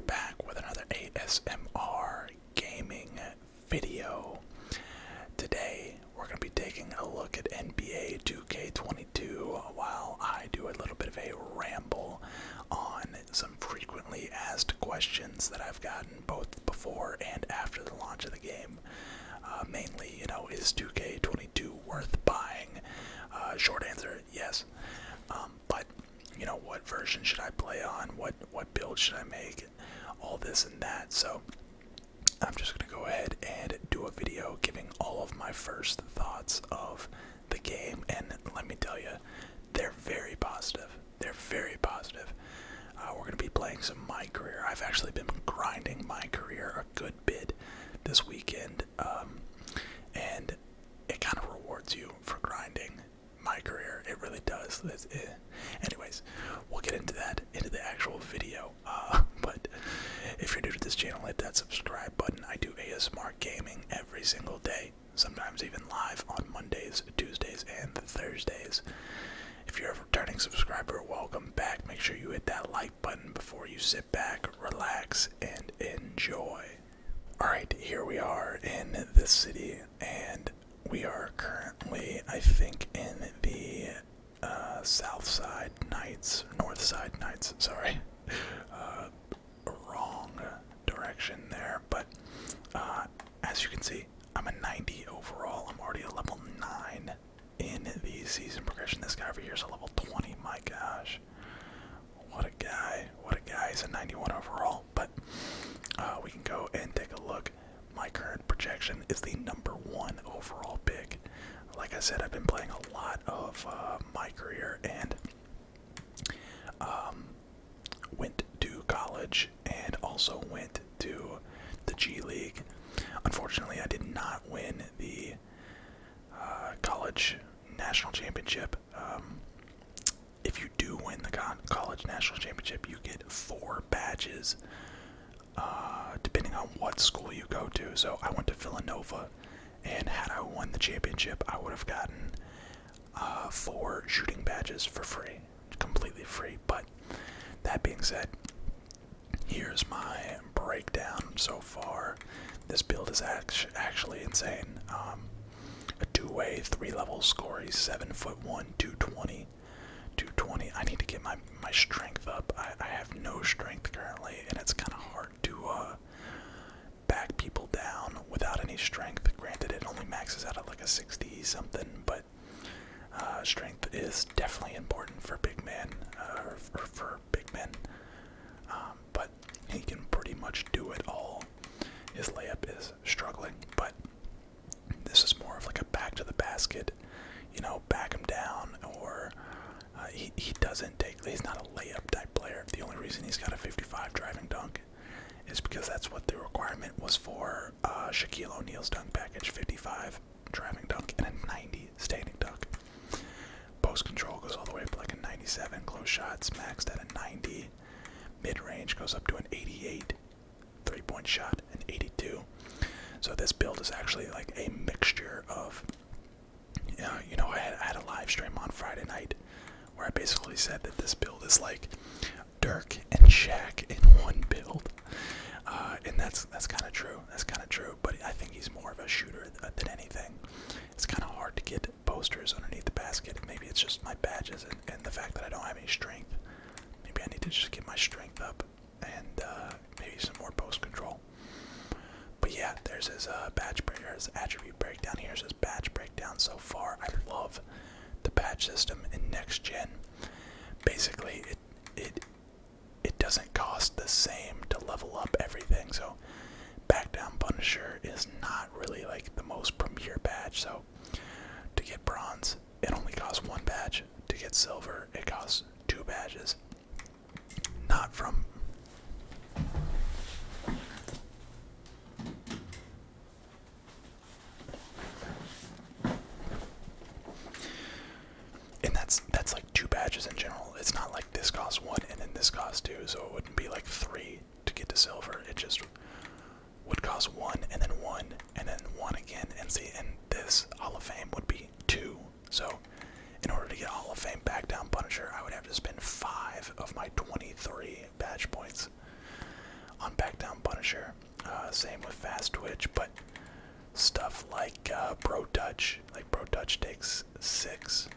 are back with another ASMR gaming video. Today, we're going to be taking a look at NBA 2K22 while I do a little bit of a ramble on some frequently asked questions that I've gotten both before and after the launch of the game. Mainly, is 2K22 worth buying? Short answer, yes. But what version should I play on? What build should I make? All this and that. So I'm just gonna go ahead and do a video giving all of my first thoughts of the game, and let me tell you, they're very positive. They're very positive. We're gonna be playing some My Career. I've actually been grinding My Career a good bit this weekend, and it kind of rewards you for grinding My Career. It really does. Anyways, we'll get into that, into the actual video. But if you're new to this channel, hit that subscribe button. I do ASMR gaming every single day, sometimes even live on Mondays, Tuesdays, and Thursdays. If you're a returning subscriber, welcome back. Make sure you hit that like button before you sit back, relax, and enjoy. Alright, here we are in this city, and we are currently, I think, in the south side Knights, north side Knights, sorry. Wrong direction there, but as you can see, I'm a 90 overall. I'm already a level 9 in the season progression. This guy over here is a level 20, my gosh. What a guy, he's a 91 overall, but we can go and take a look. My current projection is the #1 overall pick. Like I said, I've been playing a lot of My Career, and went to college and also went to the G League. Unfortunately, I did not win the college national championship. If you do win the college national championship, you get 4 badges, depending on what school you go to. So I went to Villanova, and had I won the championship, I would have gotten 4 shooting badges for free, completely free. But that being said, here's my breakdown so far. This build is actually insane. A 2-way, 3-level score. He's 7'1", 220. I need to get my strength up. I have no strength currently, and it's kind of hard to back people down without any strength. Granted, it only maxes out at like a 60 something, but strength is definitely important for big men, or for big men. But he can pretty much do it all. His layup is struggling, but this is more of like a back to the basket, back him down, or he doesn't take, he's not a layup type player. The only reason he's got a 55 driving dunk is because that's what the requirement was for Shaquille O'Neal's dunk package: 55 driving dunk and a 90 standing dunk. Post control goes all the way up to like a 97, close shots maxed at a 90, mid-range goes up to an 88, 3-point shot an 82. So this build is actually like a mixture of, I had a live stream on Friday night where I basically said that this build is like Dirk and Shaq in one build. And that's kind of true. That's kind of true. But I think he's more of a shooter than anything. It's kind of hard to get posters underneath the basket. Maybe it's just my badges and the fact that I don't have any strength. Maybe I need to just get my strength up and maybe some more post control. But yeah, there's his badge breakdown, his attribute breakdown. Here's his badge breakdown so far. I love the badge system in next gen. Basically, it doesn't cost the same to level up everything. So back down Punisher is not really like the most premier badge. So to get bronze, it only costs 1 badge. To get silver, it costs 2 badges. Not from that's like 2 badges in general. It's not like this costs 1 and then this costs 2, so it wouldn't be like 3 to get to silver. It just would cost 1 and then 1 and then 1 again. And see, and this Hall of Fame would be 2. So in order to get Hall of Fame back down Punisher, I would have to spend 5 of my 23 badge points back down Punisher. Same with fast twitch, but stuff like pro touch, takes 6.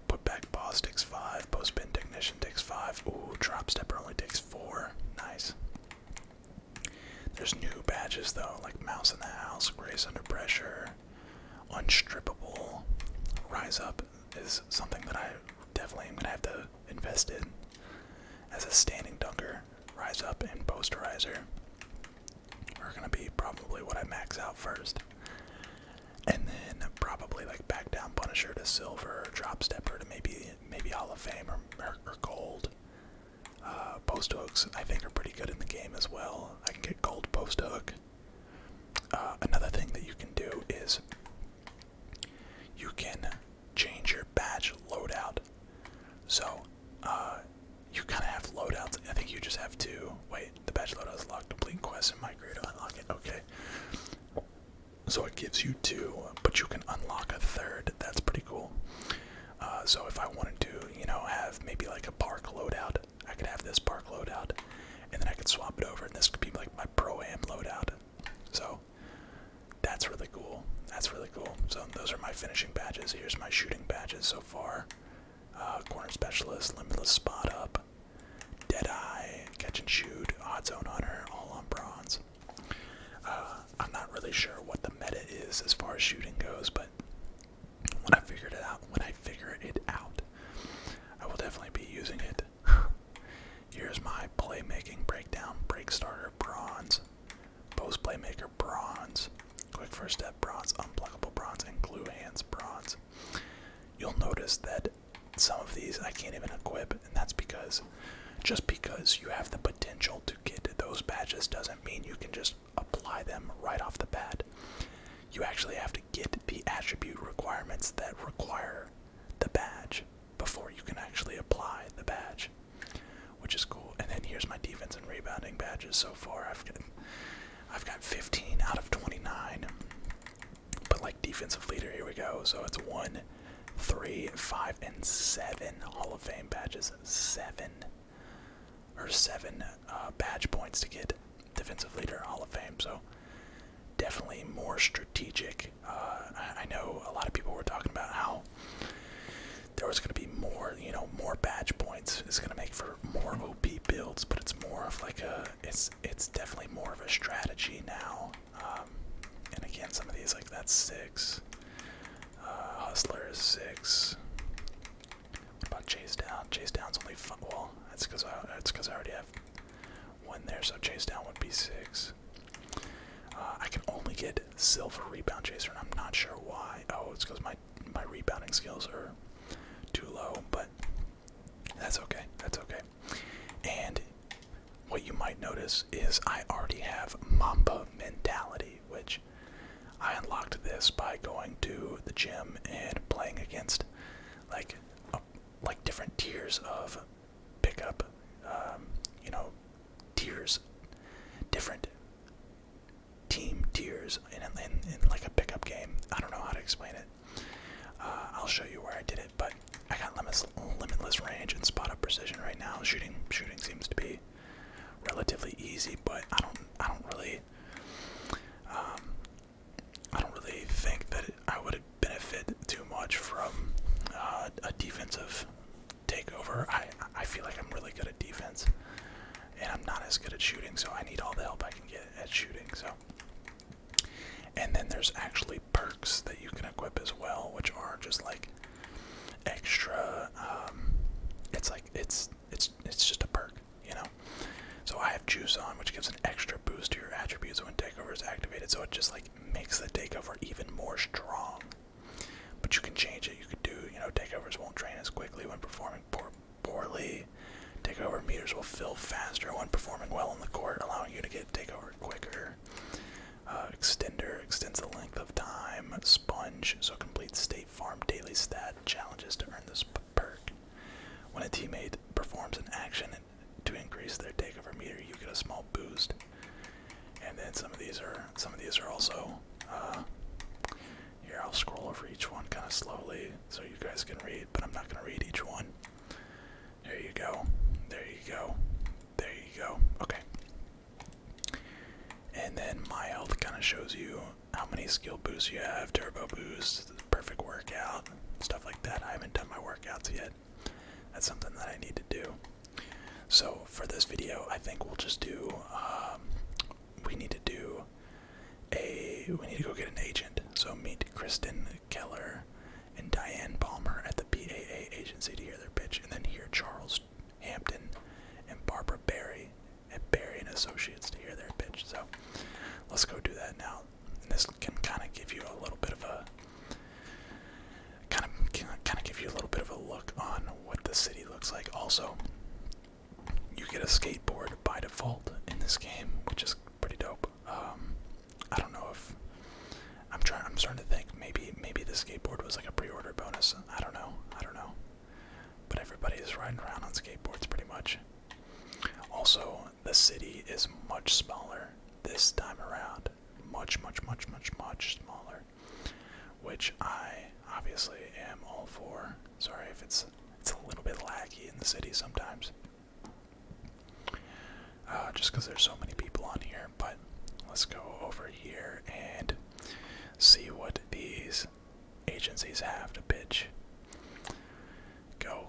Put back boss takes 5. Post spin technician takes 5. Ooh, drop stepper only takes 4. Nice. There's new badges though, like mouse in the house, grace under pressure, unstrippable. Rise up is something that I definitely am gonna have to invest in as a standing dunker. Rise up and posterizer are gonna be probably what I max out first. And then probably like back down Punisher to silver, drop stepper to maybe Hall of Fame or gold. Post hooks I think are pretty good in the game as well. I can get gold post hook. Another thing that you can do is you can change your badge loadout. So you kind of have loadouts. I think you just have to wait. The badge loadout is locked. Complete quest and migrate to unlock it. Okay. So it gives you 2, but you can unlock a 3rd. That's pretty cool. So if I wanted to, have maybe like a park loadout, I could have this park loadout, and then I could swap it over, and this could be like my pro-am loadout. So that's really cool. That's really cool. So those are my finishing badges. Here's my shooting badges so far. Corner specialist, limitless spot up, deadeye, catch and shoot, odd zone hunter, all on bronze. I'm not really sure what the meta is as far as shooting goes, but when I figure it out, I will definitely be using it. Here's my playmaking breakdown: break starter bronze, post playmaker bronze, quick first step bronze, unpluckable bronze, and glue hands bronze. You'll notice that some of these I can't even equip, and that's because just because you have the potential to get those badges doesn't mean you can just apply them right off the bat. You actually have to get the attribute requirements that require the badge before you can actually apply the badge, which is cool. And then here's my defense and rebounding badges so far. I've got 15 out of 29. But like defensive leader, here we go. So it's 1, 3, 5, and 7 Hall of Fame badges. 7 badge points to get defensive leader Hall of Fame. So definitely more strategic. I know a lot of people were talking about how there was going to be more, more badge points is going to make for more OP builds, but it's more of like it's definitely more of a strategy now. And again, some of these, like that's 6. Hustler is 6. What about Chase Down? Chase Down's only well, that's because I already have 1 there, so Chase Down would be 6. I can only get silver rebound chaser, and I'm not sure why. Oh, it's because my rebounding skills are too low, but that's okay. That's okay. And what you might notice is I already have Mamba mentality, which I unlocked this by going to the gym and playing against like different tiers of pickup, tiers, different team tiers in like a pickup game. I don't know how to explain it. I'll show you where I did it, but I got limitless range and spot up precision right now. Shooting seems to be relatively easy, but I don't really think that I would benefit too much from a defensive takeover. I feel like I'm really good at defense, and I'm not as good at shooting, so I need all the help I can get at shooting. So, and then there's actually perks that you can equip as well, which are just like extra. It's just a perk, So I have Juice On, which gives an extra boost to your attributes when takeover is activated. So it just like makes the takeover even more strong. But you can change it. You could do, takeovers won't drain as quickly when performing poorly. Takeover meters will fill faster when performing well on the court, allowing you to get takeover quicker. Extender extends the length of time. Sponge, so complete State Farm daily stat challenges to earn this perk. When a teammate performs an action to increase their takeover meter, you get a small boost. And then some of these are also. Here, I'll scroll over each one kind of slowly so you guys can read, but I'm not going to read each one. There you go. There you go. There you go. Okay. shows you how many skill boosts you have, turbo boost, perfect workout, stuff like that. I haven't done my workouts yet. That's something that I need to do. So for this video, I think we'll just do, we need to go get an agent. So meet Kristen Keller and Diane Palmer at the PAA agency to hear their pitch, and then hear Charles Hampton and Barbara Berry at Berry and Associates to hear their pitch. So let's go do that now. And this can kind of give you a little bit of a look on what the city looks like. Also, you get a skateboard by default in this game, which is pretty dope. I don't know if I'm starting to think maybe the skateboard was like a pre-order bonus. I don't know. But everybody is riding around on skateboards pretty much. Also, the city is much smaller this time around. Much smaller. Which I obviously am all for. Sorry if it's a little bit laggy in the city sometimes. Just because there's so many people on here. But let's go over here and see what these agencies have to pitch. Go.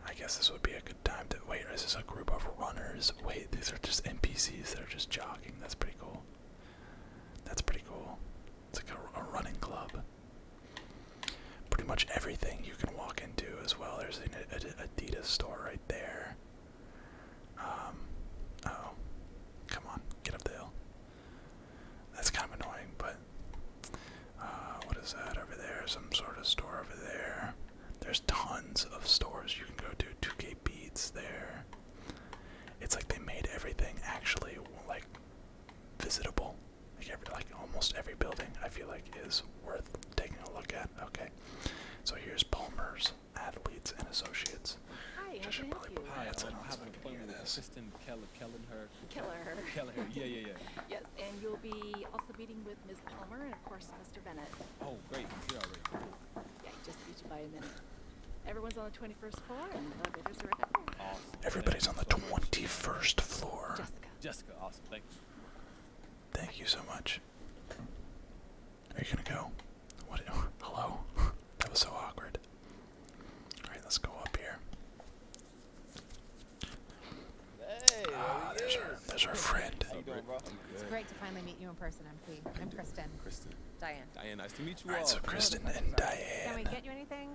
I guess this would be a good time to... Wait, is this a group of runners? Wait, these are just NPCs that are just jogging. That's pretty cool. It's like a running club. Pretty much everything you can walk into as well. There's an Adidas store right there. Uh-oh. Come on, get up the hill. That's kind of annoying, but... what is that over there? Some sort of store over there. There's tons of stores you can go to. 2K Beats there. It's like they made everything actually, like, visitable. Like almost every building, I feel like, is worth taking a look at. Okay. So here's Palmer's Athletes and Associates. Hi, I should probably put my headset on so I can hear this. Kristen Keller. Keller. Yeah. Yes, and you'll be also meeting with Ms. Palmer and, of course, Mr. Bennett. Oh, great. He's here already. Yeah, he just beat you by a minute. Everyone's on the 21st floor, and the elevators are right back there. Awesome. Everybody's on the 21st floor. Jessica, awesome. Thank you. Thank you so much. Are you gonna go? What? Hello? That was so awkward. Alright, let's go up here. Hey, There's our friend. How you doing, bro? It's great to finally meet you in person, MP. I'm Kristen. Diane. Diane, nice to meet you Alright, all. so Kristen and Can Diane. we get you anything?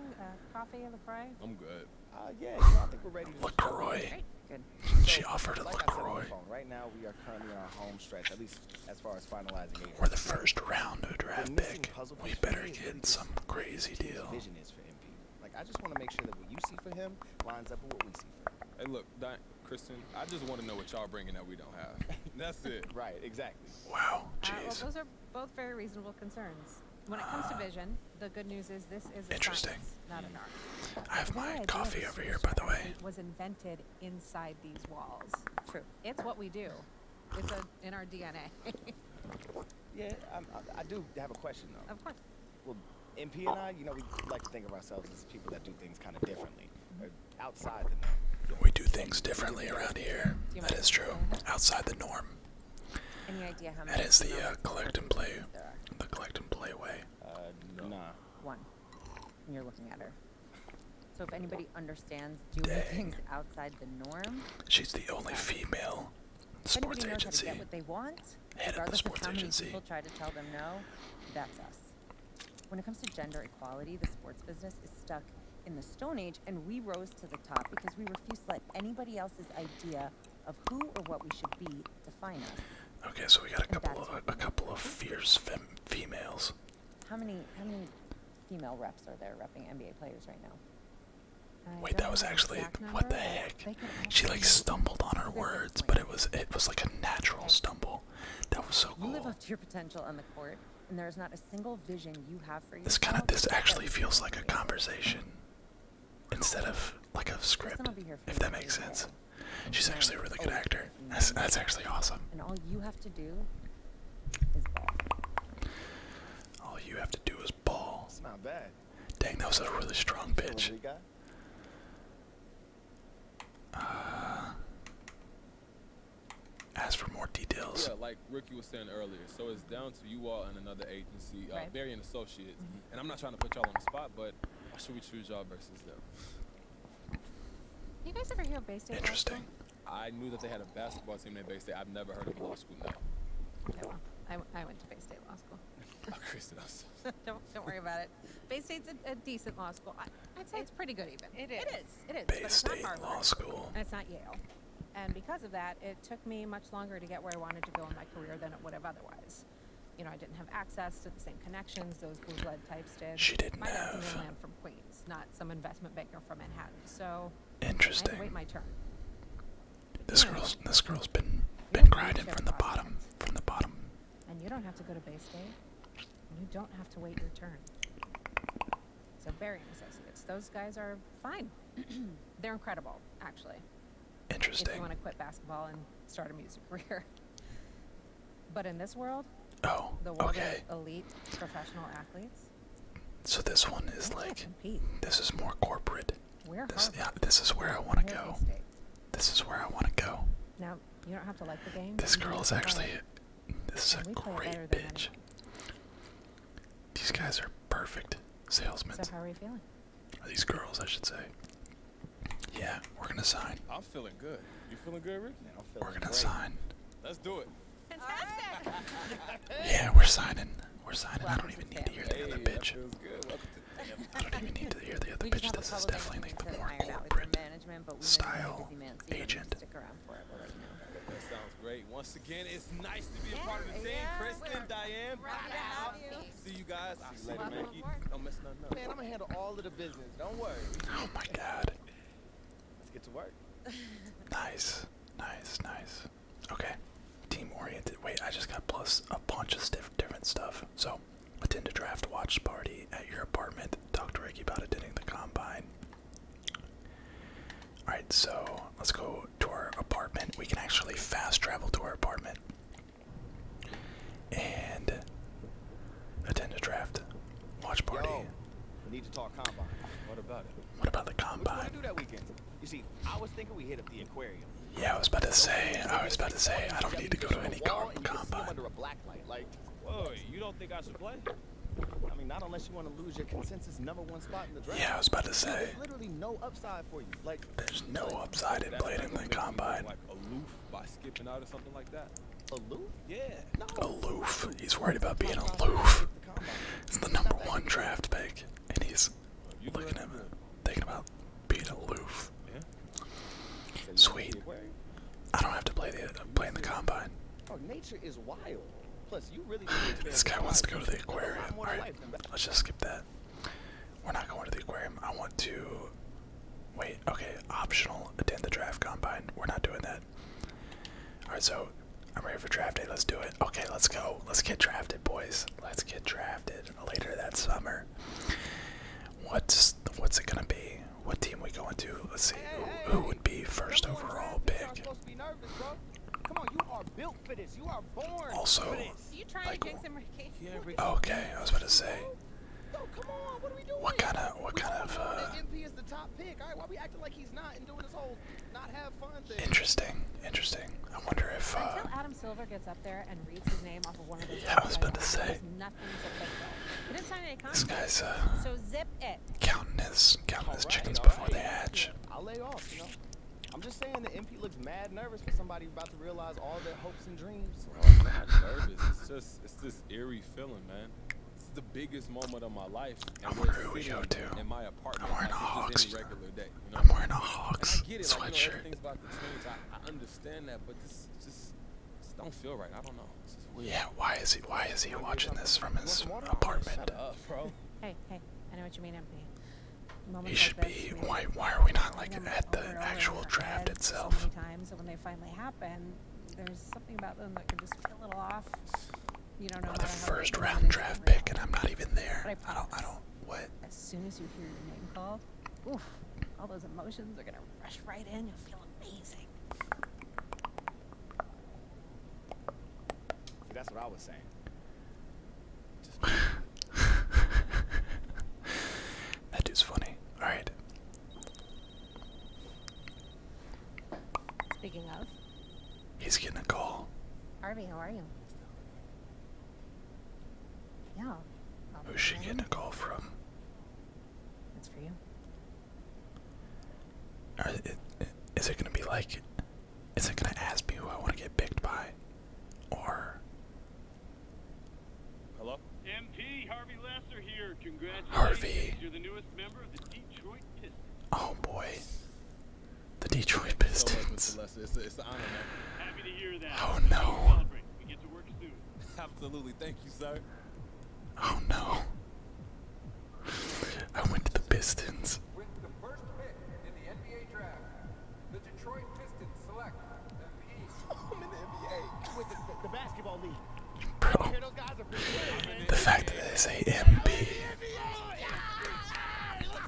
Coffee, LaCroix? I'm good. Yeah, I think we're ready to LaCroix. Great. Good. She offered a like I said on LaCroix. the phone, right now we are currently on our home stretch, at least as far as finalizing it. We're the first round of draft The missing pick. puzzle We piece better for me is really get just some crazy what his deal. vision is for MP. Like, I just want to make sure that what you see for him lines up with what we see for him. Hey, look, Kristen, I just want to know what y'all bringing that we don't have. That's it. Right, exactly. Wow, Well, jeez. those are both very reasonable concerns. When it comes to vision, the good news is this is a Interesting. science, not an art. I have The whole my idea coffee of over here, by the way. It was invented inside these walls. True. It's what we do. It's in our DNA. Yeah, I do have a question, though. Of course. Well, MP and I, we like to think of ourselves as people that do things kind of differently, or outside the norm. We do things differently around here. That is true. Outside the norm. Any idea how many? That is the female collect and play. there are? The collect and play way. Nah. One. And you're looking at her. So if anybody understands doing Dang. things outside the norm, She's the only female if anybody sports knows agency. how to get what they want, Head of the regardless of sports how many agency. people try to tell them no, that's us. When it comes to gender equality, the sports business is stuck in the Stone Age, and we rose to the top because we refuse to let anybody else's idea of who or what we should be define us. Okay, so we got a And that's couple of fierce females. How many female reps are there repping NBA players right now? I Wait, don't that was know the actually exact what number, the but heck? they could She like actually stumbled on her physics words, point. but it was like a natural stumble. That was so You live cool. up to your potential on the court, and there is not a single vision you have for This yourself. this actually that feels you like a can create. conversation instead of like a script, Kristen will be here for if you that every makes sense. day. She's And actually a really good always actor. in That's actually awesome. And all you have to do is ball. All you have to do is ball. It's not bad. Dang, that was a really strong Feeling pitch. what we got? ask for more details. Yeah, like Ricky was saying earlier. So it's down to you all and another agency, Right. Barry and Associates. And I'm not trying to put y'all on the spot, but why should we choose y'all versus them? You guys ever hear of Bay State Law Interesting. I knew that they had a basketball team named Bay State. I've never heard of a law school now. School? Okay, well, I went to Bay State Law School. Kristen, I'm so Don't worry about it. Bay State's a decent law school. I'd say it's pretty good even. It is. It is. Bay But it's not State Harvard. Law School. And it's not Yale. And because of that, it took me much longer to get where I wanted to go in my career than it would have otherwise. You know, I didn't have access to the same connections those blue-blood types did. She didn't My dad's have. a middleman from Queens, not some investment banker from Manhattan. So I had to Interesting. wait my turn. This Yeah. girl's been You have grinding leadership from the bottom. qualities. From the bottom. And you don't have to go to Bay State. And you don't have to wait your turn. So Barry and Associates, those guys are fine. They're incredible, actually. If you Interesting. want to quit basketball and start a music career. But in this world, Oh, the world okay. of elite professional athletes, So this one is you can't like, compete. this is more corporate. We're This, Harvard. yeah, this is where I want to We're go. Bay State. This is where I want to go. Now, you don't have to like the game. This you can girl is just actually, play. this is And a we play great better than bitch. anyone. These guys are perfect salesmen. So how are you feeling? Or these girls, I should say. Yeah, we're gonna sign. I'm feeling good. You feeling good, Rick? Man, I'm We're feeling gonna great. sign. Let's do it. Fantastic! Yeah, we're signing. We're signing. I don't even need to hear the other Hey, that bitch. feels good. Welcome to I don't even need to hear the other We just bitch. have a This is couple definitely like things the to more iron out with your corporate management, but we've been style busy, man, so you don't need to agent. stick around for it right now. That sounds great. Once again, it's nice to be a part of the team. Yeah, Kristen, we're Diane, happy to have you. see you guys. I'll see you later, later, man. man. Don't mess nothing up. Man, I'm gonna handle all of the business. Don't worry. Oh my god. Let's get to work. Nice. Nice, nice. Okay. Team oriented. Wait, I just got plus a bunch of different stuff. So, attend a draft watch party at your apartment. Talk to Ricky about attending the combine. Alright, so let's go to our apartment. We can actually fast travel to our apartment. And attend a draft watch party. Yo, we need to talk combine. What about it? What about the What you wanna combine? do that weekend? You see, I was thinking we hit up the aquarium. Yeah, I was about to say, I don't need to go to any combine. Under a black light, like, Whoa, you don't think I should play? I mean, not unless you want to lose your consensus #1 spot in the draft. Yeah, I was about to say, There's literally no upside for you. Like, there's no upside in That's playing not in gonna the make you, combine. like aloof by skipping out or something like that. aloof? Yeah. No. Aloof. He's worried about being Top five aloof. pick the combine. He's the #1 draft pick, and he's You looking good, at you good. thinking about being aloof. Yeah. So you want Sweet. the aquarium? I don't have to play the combine. Oh, nature is wild. Plus, you really need to experience This guy the wants to go wild. to the There's a lot aquarium. more to Alright, life than that. let's just skip that. We're not going to the aquarium. I want to. Wait, okay, optional. Attend the draft combine. We're not doing that. Alright, so I'm ready for draft day. Let's do it. Okay, let's go. Let's get drafted, boys. Let's get drafted later that summer. What's it gonna be? What team we going to? Let's see. Who would be first Number one overall draft pick, you're pick? supposed to be nervous, bro. Come on, you are built for this. You are born Also, for this. You trying Like, to jinx him, Ricky? Yeah, Ricky. okay, I was about to say. Yo, come on, what are we doing? What kind of We all know uh, that MP is the top pick. All right, why we acting like he's not and doing this whole not have fun thing? interesting. I wonder if Until Adam Silver gets up there and reads his name off of one of those. Yeah, I was about to websites, say. There's nothing to think about. He didn't sign any this contract. guy's So zip it. counting his Alright, chickens alright. before they hatch. I'll lay off, you know. I'm just saying the MP looks mad nervous for somebody about to realize all their hopes and dreams. Bro, I'm not nervous. It's this eerie feeling, man. It's the biggest moment of my life. I And wonder we're who we sitting go to. in my apartment I'm wearing like a it's Hawks. just any regular day. You know? I'm wearing a And Hawks I get it, like, sweatshirt. everything's about to change. I understand that, but this just don't feel right. I don't know. It's just weird. Yeah, why is he watching this from his You want some water? apartment? Shut up, bro. Hey, I know what you mean, MP. Moments He should like this, be. we Why are we not like them at the over and over actual in our draft heads itself? So many times, and when they finally happen, there's something about them that can just feel a little off. You don't know. We're the matter how first good it round is draft for real. pick, and I'm not even there. But I I promise. don't. What? As soon as you hear your name called, oof, all those emotions are gonna rush right in. You'll feel amazing. See, that's what I was saying. That dude's funny. All right. Speaking of, He's getting a call. Harvey, how are you? Yeah. Who's she getting a call from? It's for you. Is it gonna be like, is it gonna ask me who I want to get picked by? Or... Hello? MP Harvey Lesser here. Congratulations. Harvey. You're the newest member of the Detroit Pistons. Oh boy. The Detroit So Pistons. much, Mr. Lester. It's an honor, man. Happy to hear that. Oh We no. celebrate. We get to work soon. Absolutely. Thank you, sir. Oh no. I went to the Pistons. With the first pick in the NBA draft, the Detroit Pistons select MP. I'm in the NBA with the basketball league. Bro, Here, those guys are pretty good, man. the fact that they say MP.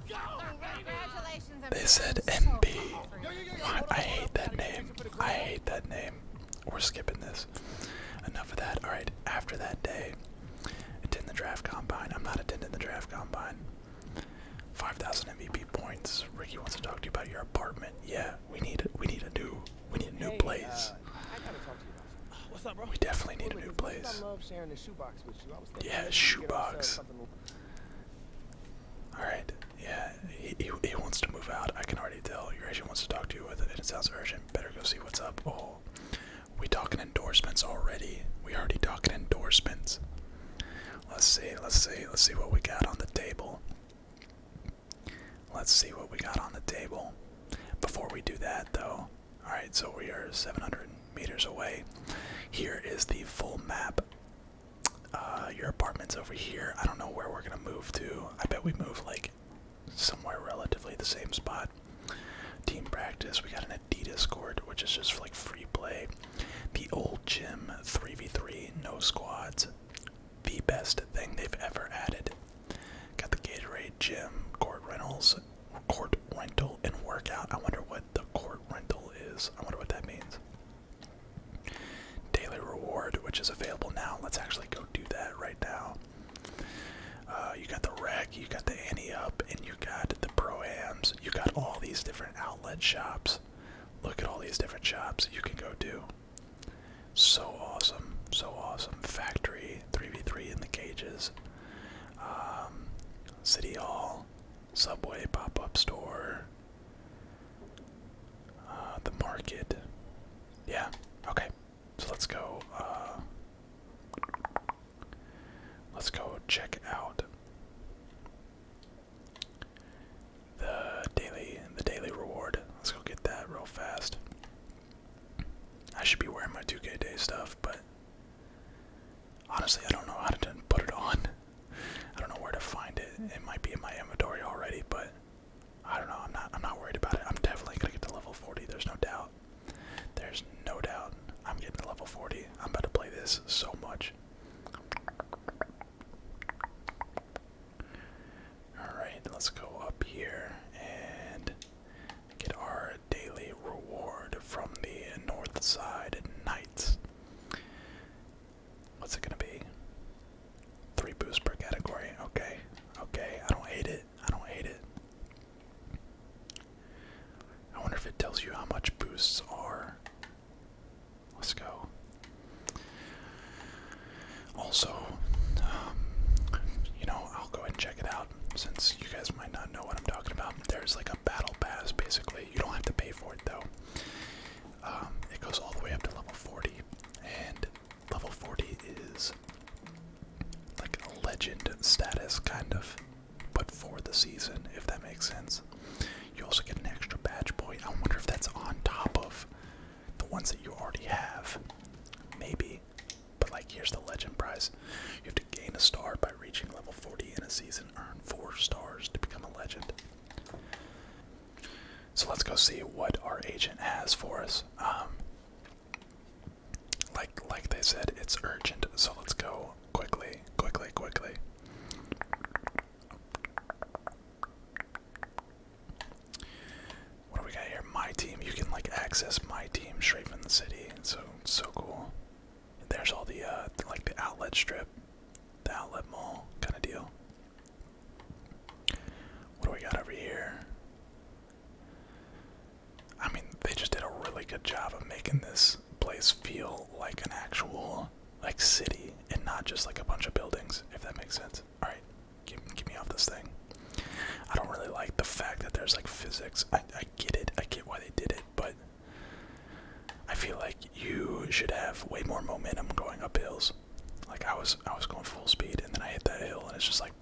Congratulations. They said MP. What? I hate that name. I hate that name. We're skipping this. Enough of that. Alright, after that day, attend the draft combine. I'm not attending the draft combine. 5,000 MVP points. Ricky wants to talk to you about your apartment. Yeah, we need a new place. I gotta talk to you about something. What's up, bro? We definitely need a new place. I love sharing the shoebox with you. I was thinking Yeah, maybe we could get ourselves shoebox. something. Alright, yeah, he wants to move out. I can already tell. Your agent wants to talk to you with it, and it sounds urgent. Better go see what's up. Oh, we talking endorsements already. We already talking endorsements. Let's see what we got on the table. Let's see what we got on the table. Before we do that, though, alright, so we are 700 meters away. Here is the full map. Your apartment's over here. I don't know where we're gonna move to. I bet we move like somewhere relatively the same spot. Team practice. We got an Adidas court, which is just like free play. The old gym, 3v3, no squads. The best thing they've ever added. Got the Gatorade gym, court rental and workout. I wonder what the court rental is. I wonder what that means. Daily reward, which is available now. Let's actually go do that right now. You got the rec, you got the ante up, and you got the pro-ams. You got all these different outlet shops. Look at all these different shops you can go to. So awesome, so awesome. Factory, 3v3 in the cages. City Hall, Subway pop-up store. The market. Yeah, okay. So let's go check out the daily reward. Let's go get that real fast. I should be wearing my 2K Day stuff, but honestly I don't know how to put it on. I don't know where to find it. It might be in my inventory already, but I don't know. I'm not worried about it. I'm definitely gonna get to level 40, there's no doubt. There's no doubt. I'm getting to level 40. I'm about to play this so much. Alright, let's go up here and get our daily reward from the North Side Knights. What's it gonna be? 3 boosts per category. Okay. Okay, I don't hate it. I don't hate it. I wonder if it tells you how much boosts are. Let's go. Also, I'll go ahead and check it out since you guys might not know what I'm talking about. There's like a battle pass, basically. You don't have to pay for it though. It goes all the way up to level 40, and level 40 is like a legend status, kind of, but for the season, if that makes sense. You also get an extra badge point. I wonder if that's on top of the ones that you already have. Maybe. But like, here's the legend prize. You have to gain a star by reaching level 40 in a season. Earn 4 stars to become a legend. So let's go see what our agent has for us. Like they said, it's urgent. So let's go quickly. What do we got here? My team. You can like access my team straight from the city. So it's so cool. There's all the like the outlet strip, the outlet mall kind of deal. What do we got over here? I mean, they just did a really good job of making this place feel like an actual like city and not just like a bunch of buildings, if that makes sense. All right, get me off this thing. I don't really like the fact that there's like physics. I get it. I get why they did it, but I feel like you should have way more momentum going up hills. Like I was going full speed, and then I hit that hill, and it's just like,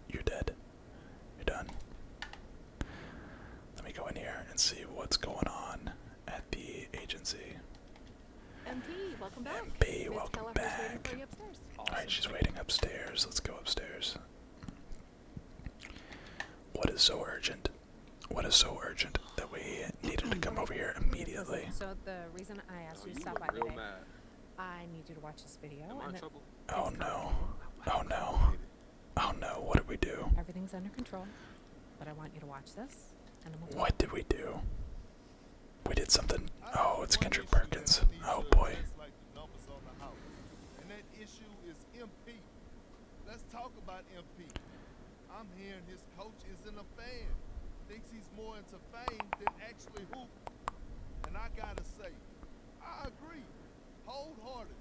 you're dead. You're done. Let me go in here and see what's going on at the agency. MP, welcome back. MP, Miss welcome Kelleher's waiting back. for you upstairs. Alright, she's waiting upstairs. Let's go upstairs. What is so urgent? What is so urgent that we needed to come over here immediately? So the reason I asked Oh, you you to stop by look real today, mad. I need you to watch this video. Am I in And trouble? Oh no. Oh no. Oh no, what did we do? everything's under control, but I want you to watch this. And I'm gonna What did we do? We did something. Oh, it's Kendrick Perkins. Oh boy. Like the numbers on the house. And that issue is MP. Let's talk about MP. I'm hearing his coach isn't a fan. Thinks he's more into fame than actually hooping. And I gotta say, I agree. Wholehearted.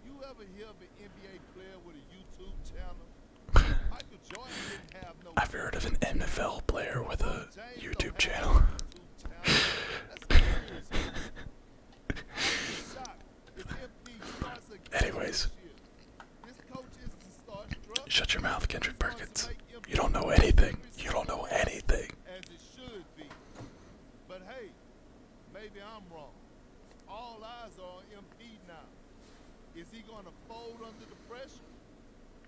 You ever hear of an NBA player with a YouTube channel? Michael Jordan didn't have no. I've heard of an NFL player with a James YouTube don't channel. have a YouTube channel. Let's be serious here. I'd be shocked if MP starts again Anyways. this year. His coach isn't starstruck. Shut your mouth, Kendrick He's going to Perkins. make MP You don't know anything. You don't know anything. as it should be. But hey, maybe I'm wrong. All eyes are on MP now. Is he going to fold under the pressure?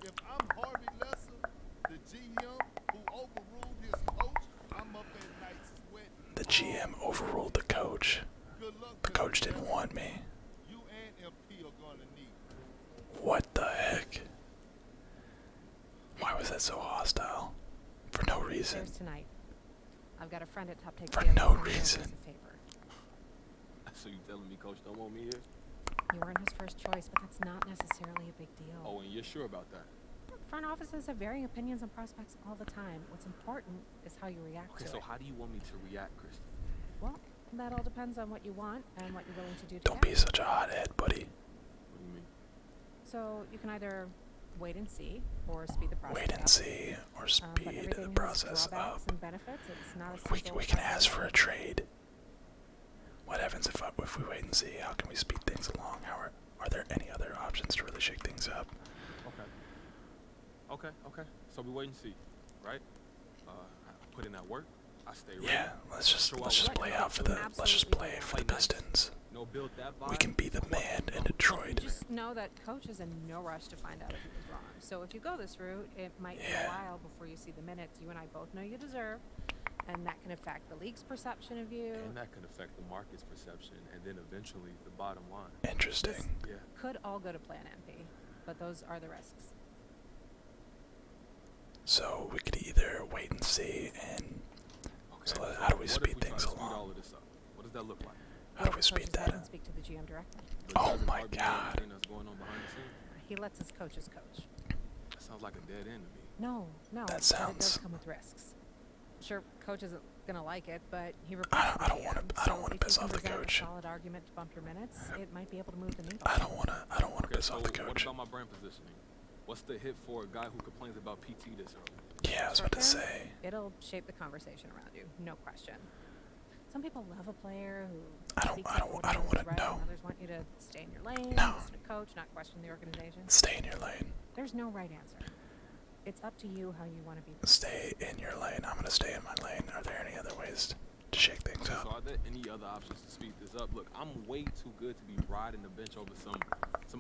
If I'm Harvey Lesser, the GM who overruled his coach, I'm up at night sweating. The GM overruled the coach. Good luck The to coach you, didn't Lesser. want me. You and MP are going to need. What the heck? Why was that so hostile? For no reason. upstairs tonight. I've got a friend at Top Take For Gym no who wants to do us reason. a favor. So you telling me coach don't want me here? You weren't his first choice, but that's not necessarily a big deal. Oh, and you're sure about that? Front offices have varying opinions on prospects all the time. What's important is how you react Okay, to so it. how do you want me to react, Kristen? Well, that all depends on what you want and what you're willing to do to Don't get be it. such a hothead, buddy. What do you mean? So you can either wait and see or speed the process Wait and up. see or But speed everything the has process drawbacks up. and benefits. It's not a We simple can black ask and for a white. trade. What happens if we wait and see? How can we speed things along? Are there any other options to really shake things up? Okay. So we wait and see, right? I put in that work. I stay ready. Yeah, let's just Show play out out for the Absolutely. Pistons. No, build that vibe. We can be the man in Detroit. Just know that coach is in no rush to find out if he was wrong. So if you go this route, it might be Yeah. a while before you see the minutes you and I both know you deserve, and that can affect the league's perception of you. And that could affect the market's perception, and then eventually the bottom line. Interesting. Yeah. Could all go to plan NP, but those are the risks. So we could either wait and see, and Okay. So how do we what speed if we try things to speed along? all of this up? What does that look like? how do Well, we the speed coaches that let him up? speak to the GM directly. But Oh doesn't my Harvey know God. everything that's going on behind the scenes? He lets his coaches coach. That sounds like a dead end to me. No, That but it sounds- does come with risks. Sure, coach isn't gonna like it, but he I reports don't- to I the don't wanna- GM, I don't so wanna if piss you can off the present coach. a solid argument to bump your minutes, it might be able to move the needle. I don't want to Okay, piss so off the what coach. about my brand positioning? What's the hit for a guy who complains about PT this early? Yeah, I was about to Short term, say. It'll shape the conversation around you, no question. Some people love a player who I don't- speaks I up don't- when I don't it's wanna right, know. and others want you to stay in your lane, No. listen to coach, not question the organization. Stay in your lane. There's no right answer. It's up to you how you want to be. Stay in your lane. I'm gonna stay in my lane. Are there any other ways to shake things So up? are there any other options to speed this up? Look, I'm way too good to be riding the bench over some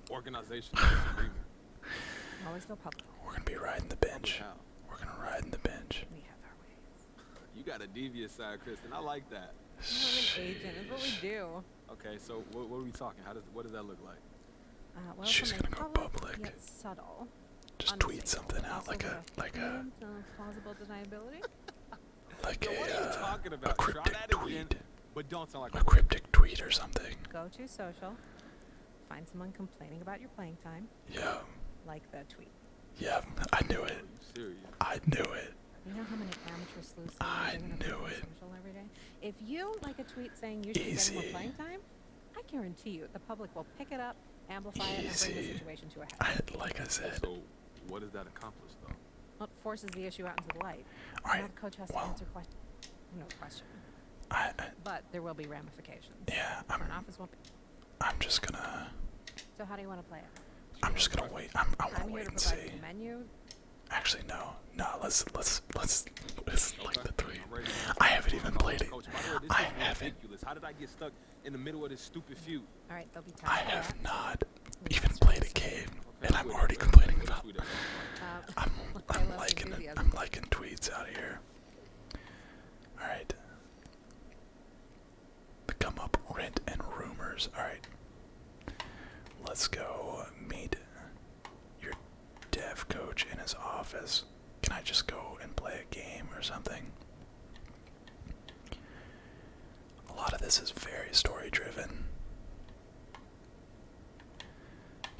organizational disagreement. Always go public. We're gonna be riding the bench. How? We're gonna ride in the bench. We have our ways. You got a devious side, Kristen. I like that. I'm an agent. It's what we do. Okay, so what are we talking? What does that look like? Well, She's something gonna go public. Yet subtle. Just tweet something out Also like with hint of plausible deniability. like Yo, what are you a talking a about? Try cryptic that again, tweet. but don't sound like A cryptic tweet or something. Go to social. Find someone complaining about your playing time. Yeah. Like the tweet. Yeah. I knew Are it. you serious? I knew it. You know how many amateur sleuths I are knew it. social every day? If you like a tweet saying you should be getting more Easy. playing time, I guarantee you the public will pick it up, amplify it, and bring the Easy. situation to a head. Like I said. So, what does that accomplish, though? Well, it forces the issue out into the light. All right. Now the coach has to Well, answer no question. I But there will be ramifications. yeah. The front office won't be. I'm just gonna. So how do you want to play it? I'm just gonna wait. I want I'm to here wait to and provide see. the menu. Actually, no. Let's like the 3. I'm ready. I haven't even played it. Coach, by the way, this I is haven't. ridiculous. How did I get stuck in the middle of this stupid feud? All right, there'll be time. I for have that. not We even can played a start game, Okay, and I'm tweet it. already Let's complaining tweet it. about. Tweet it. I'm I I'm love liking enthusiasm. I'm liking tweets out here. All right. The come up, rent, and rumors. All right. Let's go meet your dev coach in his office. Can I just go and play a game or something? A lot of this is very story driven.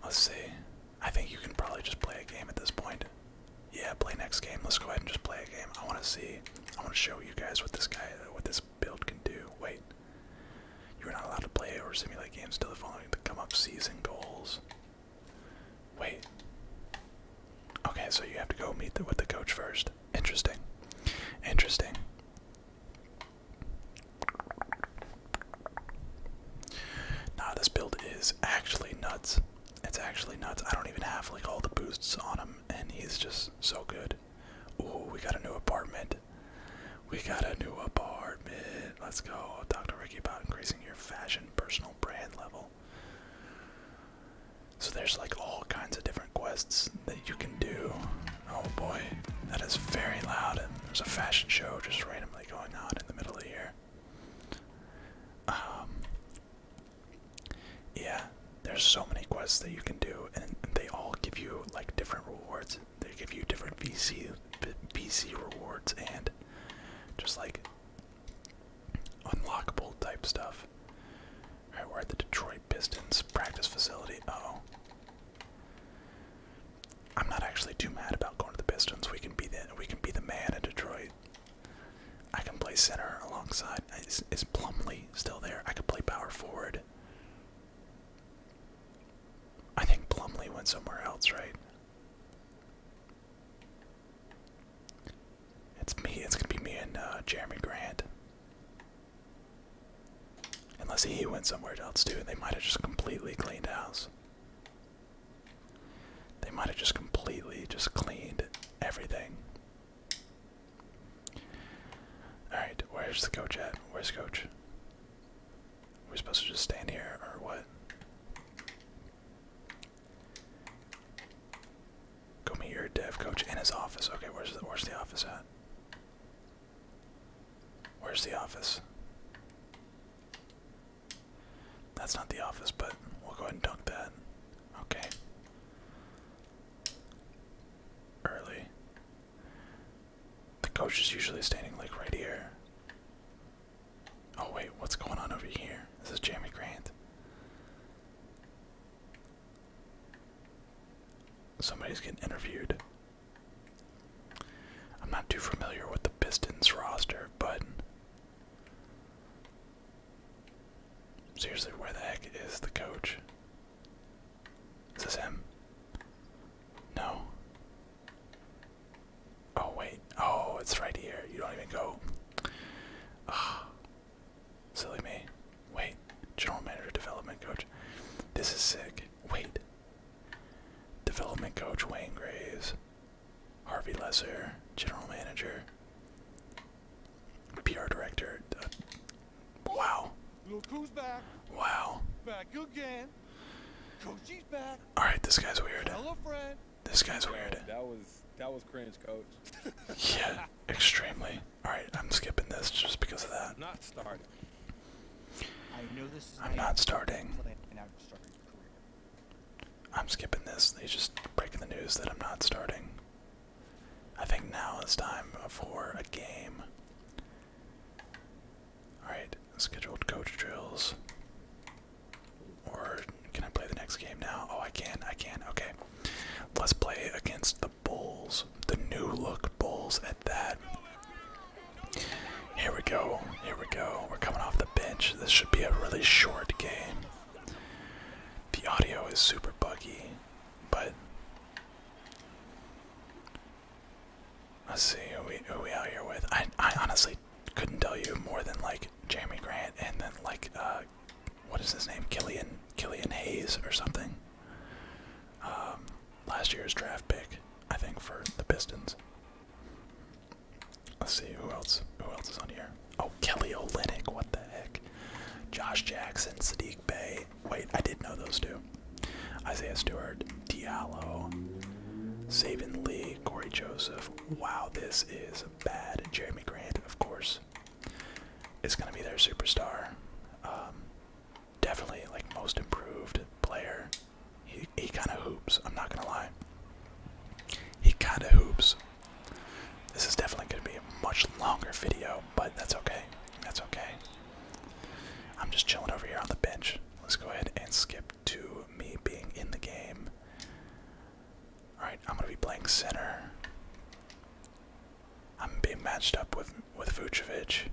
Let's see. I think you can probably just play a game at this point. Yeah, play next game. Let's go ahead and just play a game. I want to see. I want to show you guys what this build can do. Wait. You're not allowed to play or simulate games until the following to come up season goals. Wait. Okay, so you have to go meet with the coach first. Interesting. Interesting. Nah, this build is actually nuts. It's actually nuts. I don't even have like all the boosts on him, and he's just so good. Ooh, we got a new apartment. We got a new apartment. Let's go. Talk to Ricky about increasing your fashion personal brand level. So there's like all kinds of different quests that you can do. Oh boy, that is very loud. There's a fashion show just randomly going on in the middle of here. Yeah, there's so many quests that you can do, and they all give you like different rewards. They give you different VC rewards and just like unlockable type stuff. Alright, we're at the Detroit Pistons practice facility. Oh. I'm not actually too mad about going to the Pistons. We can be the man in Detroit. I can play center alongside. Is Plumlee still there? I could play power forward. I think Plumlee went somewhere else, right? It's gonna be me and Jeremy Grant. Unless he went somewhere else too. They might have just completely cleaned house. They might have just completely cleaned everything. Alright, where's the coach at? Where's coach? Are we supposed to just stand here or what? Go meet your dev coach in his office. Okay, where's the office at? Where's the office? That's not the office, but we'll go ahead and dunk that. Okay. Early. The coach is usually standing like right here. Oh wait, what's going on over here? This is Jeremy Grant. Somebody's getting interviewed. I'm not too familiar with the Pistons roster, but seriously, where the heck is the coach? Is this him? No. Oh wait. Oh, it's right here. You don't even go. Ah, silly me. Wait. General manager, development coach. This is sick. Wait. Development coach Wayne Graves. Harvey Lesser, general manager. PR director. Wow. Look who's back. Wow. Back again. Coachy's back. Alright, this guy's weird. Hello, friend. This guy's weird. That was cringe, coach. Yeah, extremely. Alright, I'm skipping this just because of that. Not starting. I know this is I'm not starting. plan out to start your career. I'm skipping this. He's just breaking the news that I'm not starting. I think now is time for a game. Alright, scheduled coach drills. Or can I play the next game now? Oh, I can. Okay. Let's play against the Bulls. The new look Bulls at that. Here we go. We're coming off the bench. This should be a really short game. audio is super buggy, but let's see who we out here with. I honestly couldn't tell you more than like Jeremy Grant and then like what is his name? Killian Hayes or something. Last year's draft pick, I think, for the Pistons. Let's see who else is on here. Oh, Kelly Olynyk, what the heck? Josh Jackson, Sadiq Bey. Wait, I did know those two. Isaiah Stewart, Diallo, Saban Lee, Corey Joseph. Wow, this is bad. Jeremy Grant, of course, is going to be their superstar. Definitely like most improved player. He kind of hoops, I'm not going to lie. He kind of hoops. This is definitely going to be a much longer video, but that's okay. That's okay. I'm just chilling over here on the bench. Let's go ahead and skip to me being in the game. Alright, I'm going to be playing center. I'm being matched up with Vucevic.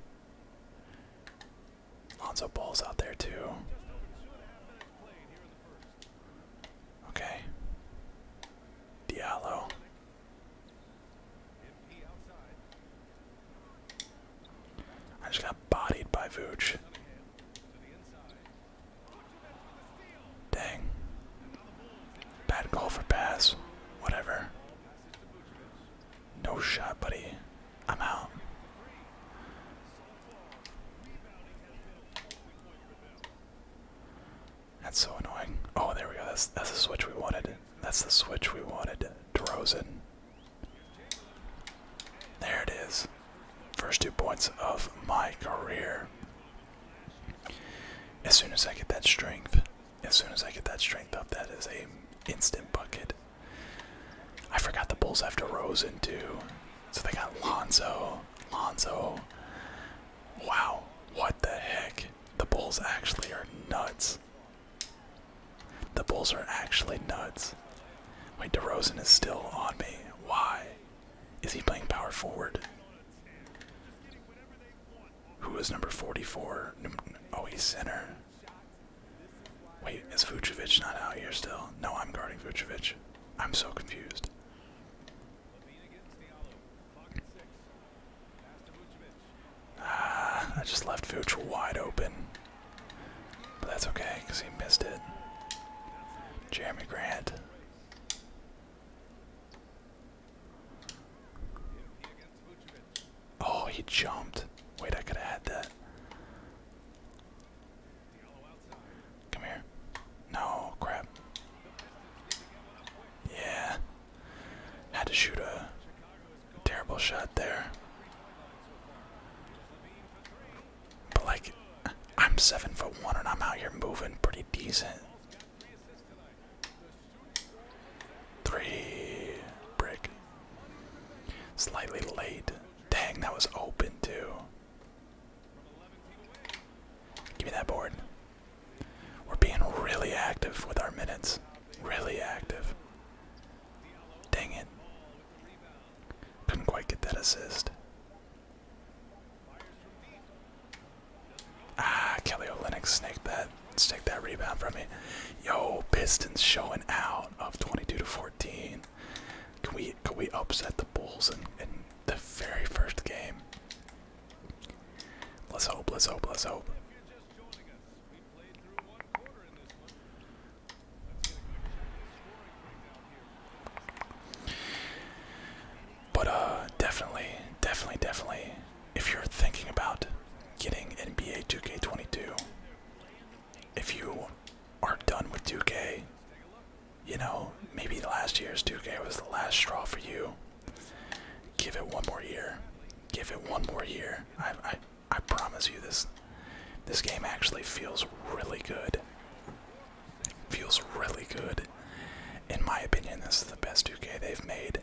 Lonzo Ball's out there too. Okay. Diallo. I just got bodied by Vooch. Dang. Bad call for pass. Whatever. No shot, buddy. I'm out. That's so annoying. Oh, there we go. That's the switch we wanted. That's the switch we wanted. DeRozan. There it is. First 2 points of my career. As soon as I get that strength up, that is a instant bucket. I forgot the Bulls have DeRozan too. So they got Lonzo. Wow, what the heck? The Bulls actually are nuts. The Bulls are actually nuts. Wait, DeRozan is still on me. Why? Is he playing power forward? Who is number 44? Oh, he's center. Wait, is Vucevic not out here still? No, I'm guarding Vucevic. I'm so confused. I just left Vooch wide open. But that's okay, because he missed it. Jeremy Grant. Oh, he jumped. Wait, I could have had that. Come here. No, crap. Yeah. Had to shoot a terrible shot there. But like, I'm 7'1" and I'm out here moving pretty decent. 3 brick. Slightly late. Dang, that was open too. Give me that board. We're being really active with our minutes. Really active. Dang it. Couldn't quite get that assist. Kelly Olynyk snaked that rebound from me. Yo, Pistons showing out of 22-14. Can we upset the Bulls in the very first game? Let's hope. But definitely, if you're thinking about getting NBA 2K22, if you are done with 2K, you know, maybe last year's 2K was the last straw for you. Give it one more year. I promise you this game actually feels really good. In my opinion, this is the best 2K they've made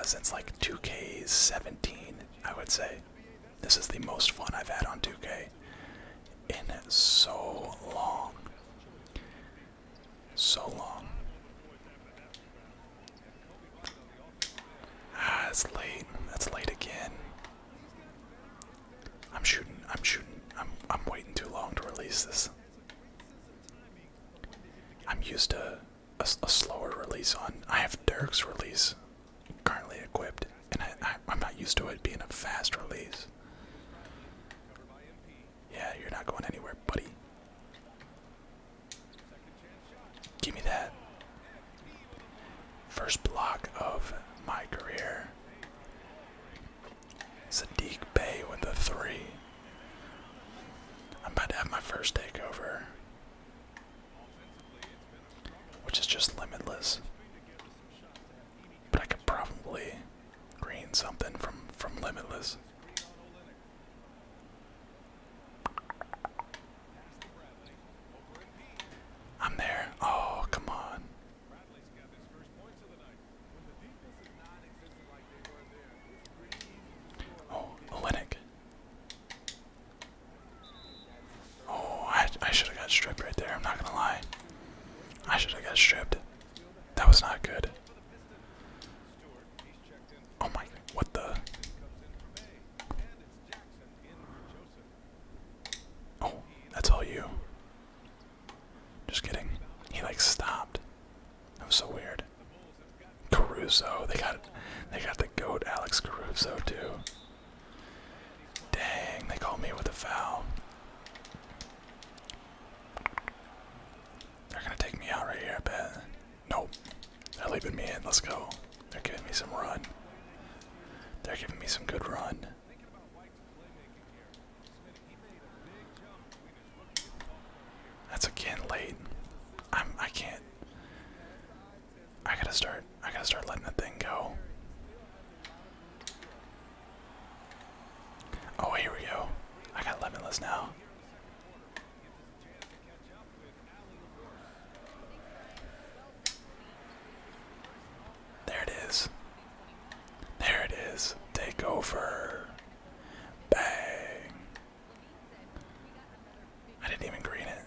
since like 2K17, I would say. This is the most fun I've had on 2K in so long. It's late. That's late again. I'm shooting. I'm waiting too long to release this. used to a slower release on. I have Dirk's release currently equipped, and I'm not used to it being a fast release. Yeah, you're not going anywhere, buddy. Give me that. First block of my career. Sadiq Bey with a 3. I'm about to have my first takeover, which is just limitless. But I could probably green something from limitless. I'm there. Oh, come on. Oh, Olenek. Oh, I should have got stripped right there. I'm not gonna lie. I should have got stripped. That was not good. Oh my, what the? Oh, that's all you. Just kidding. He like stopped. That was so weird. Caruso, they got the GOAT Alex Caruso too. Dang, they called me with a foul. They're gonna take me out right here, I bet. Nope. They're leaving me in. Let's go. They're giving me some run. They're giving me some good run. That's again late. I can't. I gotta start letting the thing go. Oh, here we go. I got limitless now. There it is. There it is. Take over. Bang. I didn't even green it.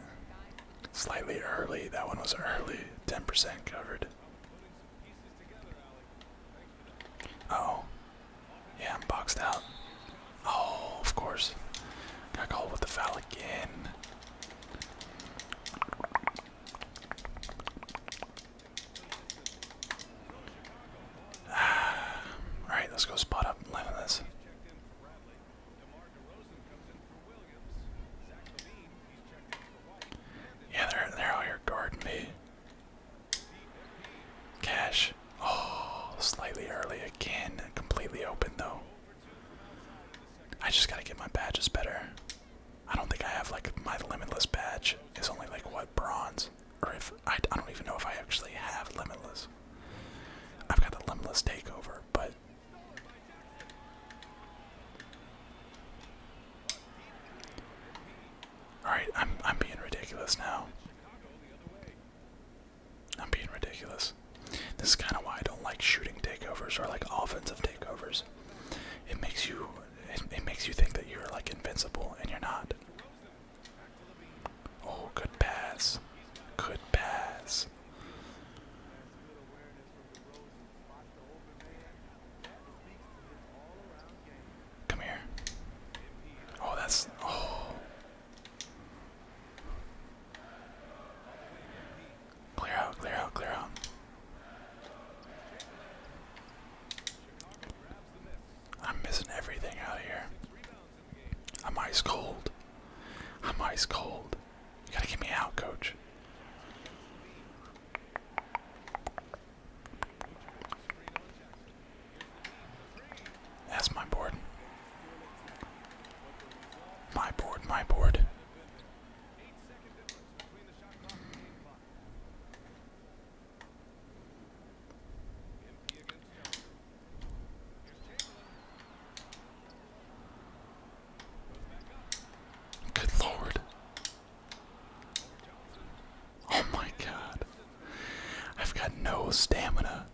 Slightly early. That one was early. 10% covered. Uh-oh. Yeah, I'm boxed out. Oh, of course. Got called with the foul again. Alright, let's go spot up limitless. Yeah, they're out here guarding me. Cash. Oh, slightly early again. Completely open though. I just gotta get my badges better. I don't think I have like my limitless badge is only like what, bronze? Or if I don't even know if I actually have limitless. I've got the limitless takeover, but alright, I'm being ridiculous now. I'm being ridiculous. This is kinda why I don't like shooting takeovers or like offensive takeovers. It makes you think that you're like invincible and you're not. Oh, good pass. Good pass. Come here. Oh, that's clear out, clear out, clear out. I'm missing everything out here. I'm ice cold. I'm ice cold. You gotta get me out, coach. That's my board. My board, my board. Good lord. Oh my god. I've got no stamina.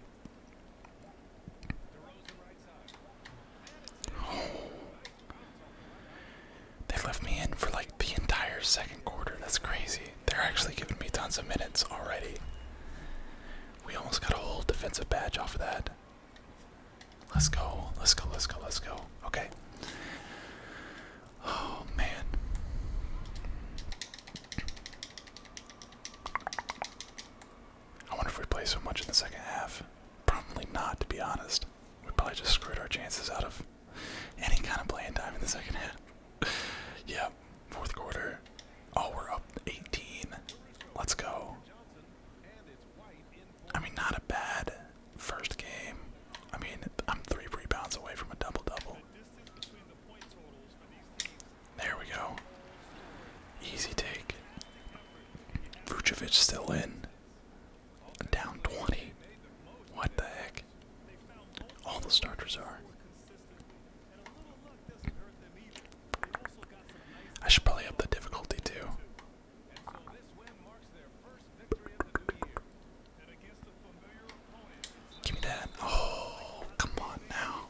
They left me in for like the entire second quarter. That's crazy. They're actually giving me tons of minutes already. We almost got a whole defensive badge off of that. Let's go. Let's go. Let's go. Let's go. Okay. Oh man. much in the second half. Probably not, to be honest. We probably just screwed our chances out of any kind of playing time in the second half. Yeah, fourth quarter. Oh, we're up 18. Let's go. I mean, not a bad first game. I mean, I'm 3 rebounds away from a double-double. There we go. Easy take. Vucevic still in. Down 20. What the heck? All the starters are. I should probably up the difficulty too. Give me that. Oh, come on now.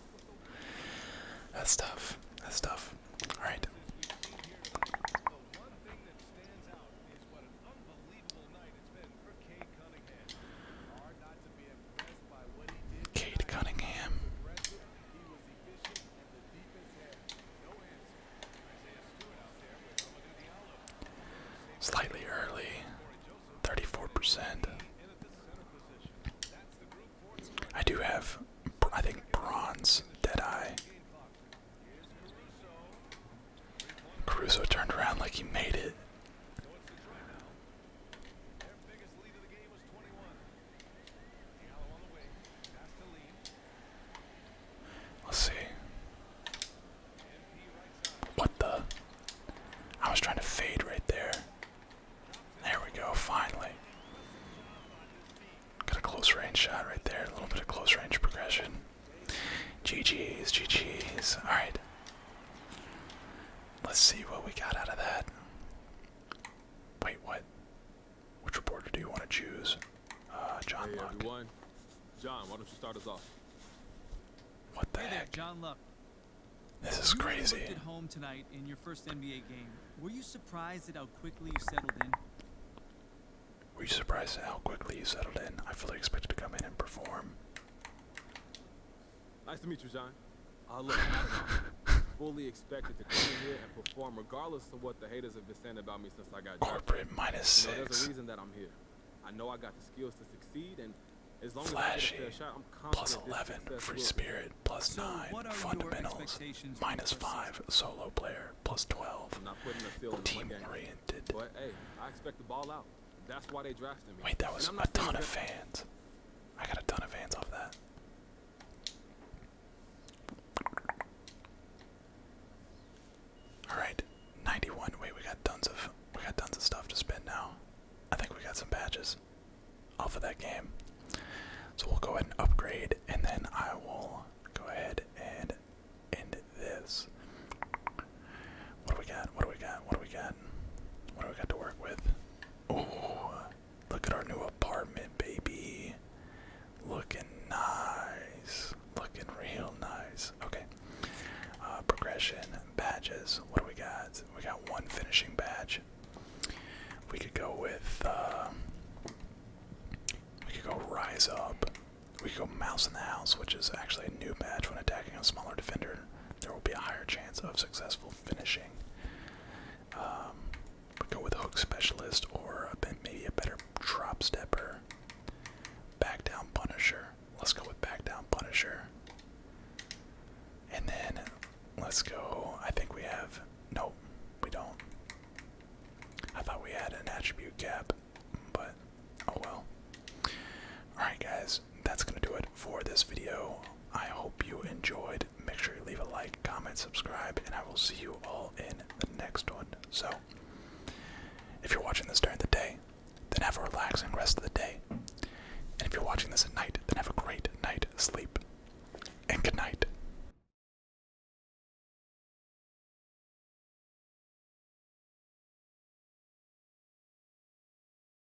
That's tough. That's tough. Alright. Cade Cunningham. Slightly early. 34%. I do have, I think, bronze Deadeye. Caruso turned around like he made it. Let's see. What the? I was trying to fade right there. There we go, finally. Got a close range shot right there. A little bit of close range progression. GG's, GG's. Alright. Let's see what we got out of that. Wait, what? Which reporter do you want to choose? John Hey Luck. everyone. John, why don't you start us off? What the Hey there, heck? John Luck. This is crazy. You looked at home tonight in your first NBA game. Were you surprised at how quickly you settled in? Were you surprised at how quickly you settled in? I fully expected to come in and perform. Nice to meet you, John. Look, fully expected to come in here and perform regardless of what the haters have been saying about me since I got drafted. Corporate minus You know, there's 6. a reason that I'm here. I know I got the skills to succeed, and as long Flashy. as I get a fair shot, I'm Plus confident this 11. success Free will- spirit. Plus So, 9. what are your Fundamentals. expectations for Minus the first 5. Solo player. Plus 12. I'm not putting a ceiling on my Team game. oriented. But hey, I expect the ball out. That's why they drafted me. Wait, that And was I'm a not saying ton of that- fans. I got a ton of fans off that. Alright, 91. Wait, we got tons of stuff to spend now. I think we got some badges off of that game. So we'll go ahead and upgrade, and then I will go ahead and end this. What do we got? What do we got? What do we got? What do we got to work with? Ooh, look at our new apartment, baby. Looking nice. Looking real nice. Okay. Progression, badges. What do we got? We got 1 finishing badge. We could go with, we could go rise up. We could go mouse in the house, which is actually a new badge. When attacking a smaller defender, there will be a higher chance of successful finishing. We go with hook specialist, or maybe a better drop stepper. Back down punisher. Let's go with back down punisher. And then let's go. I think we have. Nope, we don't. I thought we had an attribute cap, but oh well. Alright, guys, that's gonna do it for this video. I hope you enjoyed. Make sure you leave a like, comment, subscribe, and I will see you all in the next one. So, if you're watching this during the day, then have a relaxing rest of the day. And if you're watching this at night,